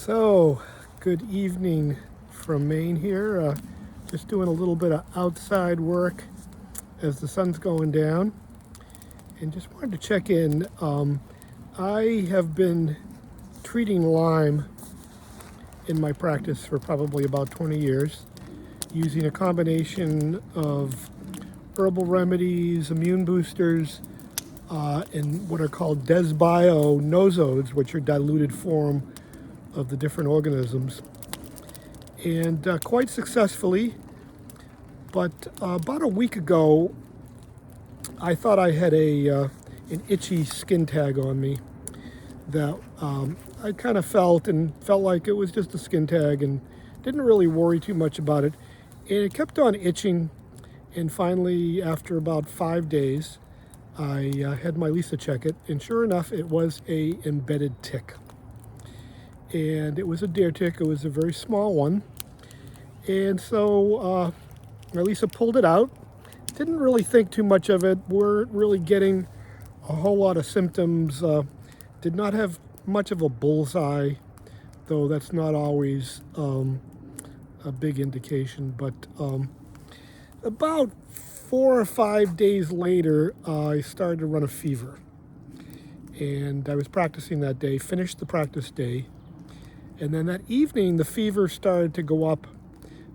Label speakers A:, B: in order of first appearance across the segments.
A: So, good evening from Maine here. Just doing a little bit of outside work as the sun's going down. And just wanted to check in. I have been treating Lyme in my practice for probably about 20 years, using a combination of herbal remedies, immune boosters, and what are called desbio nosodes, which are diluted form of the different organisms, and quite successfully. But about a week ago, I thought I had an itchy skin tag on me that I kind of felt like it was just a skin tag and didn't really worry too much about it. And it kept on itching, and finally, after about 5 days, I had my Lisa check it, and sure enough, it was a embedded tick. And it was a deer tick. It was a very small one. And so Lisa pulled it out. Didn't really think too much of it. Weren't really getting a whole lot of symptoms. Did not have much of a bullseye, though that's not always a big indication. But about 4 or 5 days later, I started to run a fever. And I was practicing that day, finished the practice day. And then that evening, the fever started to go up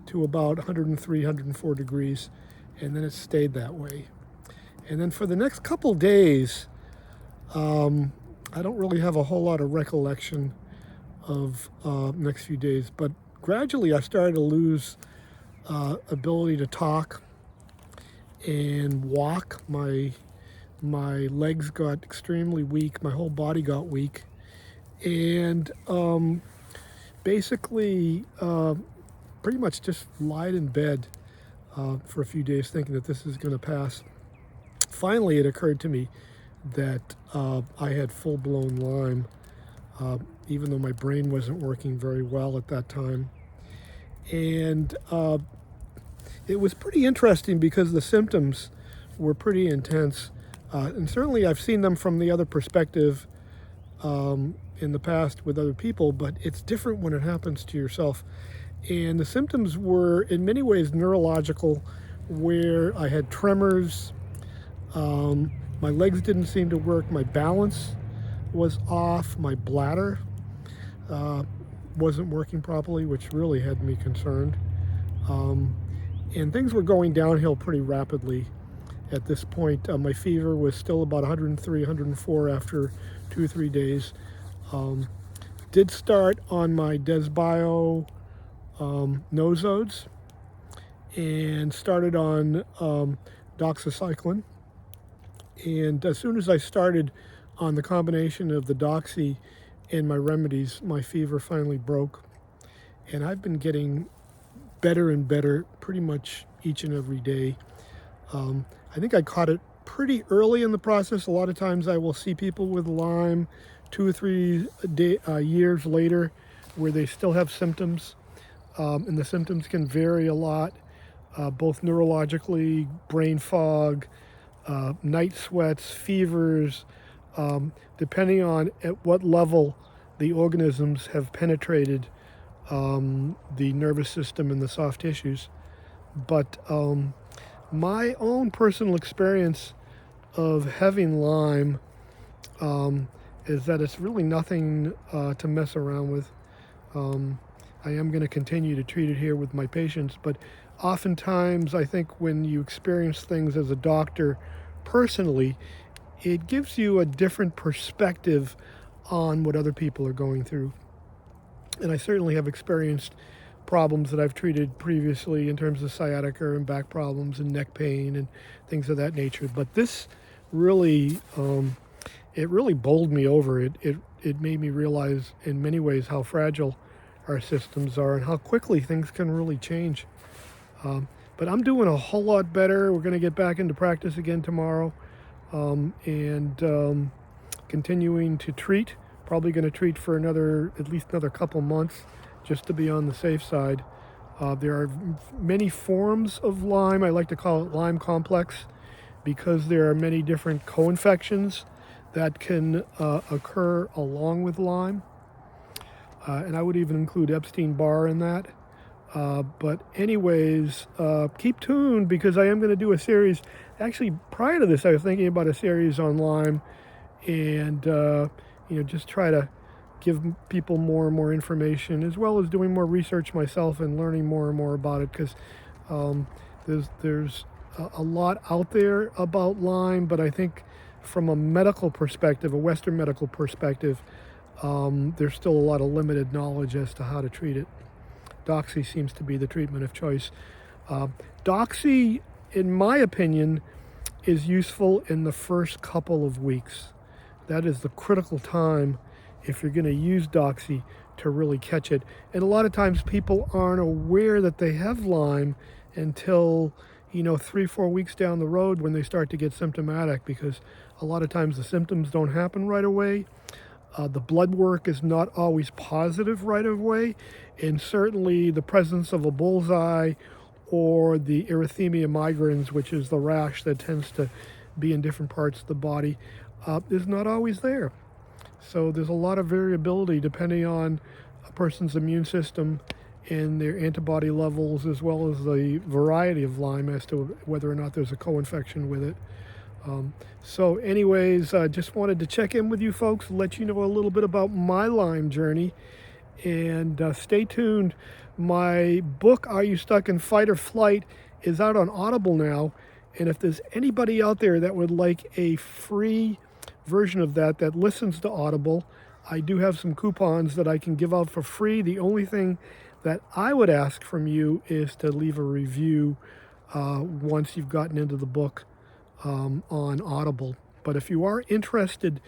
A: to about 103, 104 degrees, and then it stayed that way. And then for the next couple days, I don't really have a whole lot of recollection of next few days, but gradually I started to lose ability to talk and walk. My legs got extremely weak. My whole body got weak. And basically pretty much just lied in bed for a few days thinking that this is going to pass. Finally, it occurred to me that I had full-blown Lyme, even though my brain wasn't working very well at that time. And it was pretty interesting because the symptoms were pretty intense. And certainly I've seen them from the other perspective in the past with other people, but it's different when it happens to yourself. And the symptoms were in many ways neurological, where I had tremors, my legs didn't seem to work, my balance was off, my bladder wasn't working properly, which really had me concerned. And things were going downhill pretty rapidly at this point. My fever was still about 103, 104 after 2 or 3 days. Did start on my desbio nosodes and started on doxycycline. And as soon as I started on the combination of the doxy and my remedies, my fever finally broke. And I've been getting better and better pretty much each and every day. I think I caught it pretty early in the process. A lot of times I will see people with Lyme 2 or 3 years later where they still have symptoms. And the symptoms can vary a lot, both neurologically, brain fog, night sweats, fevers, depending on at what level the organisms have penetrated the nervous system and the soft tissues. But my own personal experience of having Lyme is that it's really nothing to mess around with. I am going to continue to treat it here with my patients, but oftentimes I think when you experience things as a doctor personally, it gives you a different perspective on what other people are going through. And I certainly have experienced problems that I've treated previously in terms of sciatica and back problems and neck pain and things of that nature. But this really, it really bowled me over. It made me realize in many ways how fragile our systems are and how quickly things can really change. But I'm doing a whole lot better. We're going to get back into practice again tomorrow, and continuing to treat. Probably going to treat for at least another couple months, just to be on the safe side. There are many forms of Lyme. I like to call it Lyme complex because there are many different co-infections that can occur along with Lyme. and I would even include Epstein-Barr in that. But anyways, keep tuned because I am going to do a series. Actually, prior to this, I was thinking about a series on Lyme, and just try to give people more and more information, as well as doing more research myself and learning more and more about it, because there's a lot out there about Lyme, but I think from a medical perspective, a Western medical perspective, there's still a lot of limited knowledge as to how to treat it. Doxy seems to be the treatment of choice. Doxy, in my opinion, is useful in the first couple of weeks. That is the critical time if you're going to use Doxy to really catch it. And a lot of times people aren't aware that they have Lyme until 3-4 weeks down the road when they start to get symptomatic, because a lot of times the symptoms don't happen right away. The blood work is not always positive right away, and certainly the presence of a bullseye or the erythema migrans, which is the rash that tends to be in different parts of the body, is not always there. So there's a lot of variability depending on a person's immune system and their antibody levels, as well as the variety of Lyme as to whether or not there's a co-infection with it. So anyways, just wanted to check in with you folks, let you know a little bit about my Lyme journey, and stay tuned. My book, Are You Stuck in Fight or Flight, is out on Audible now, and if there's anybody out there that would like a free version of that listens to Audible, I do have some coupons that I can give out for free. The only thing that I would ask from you is to leave a review once you've gotten into the book on Audible. But if you are interested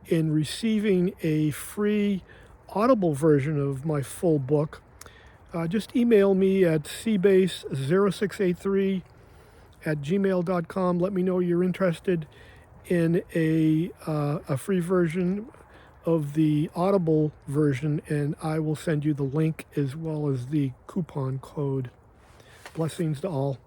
A: in receiving a free Audible version of my full book, just email me at cbase0683@gmail.com. Let me know you're interested in a free version of the Audible version, and I will send you the link as well as the coupon code. Blessings to all.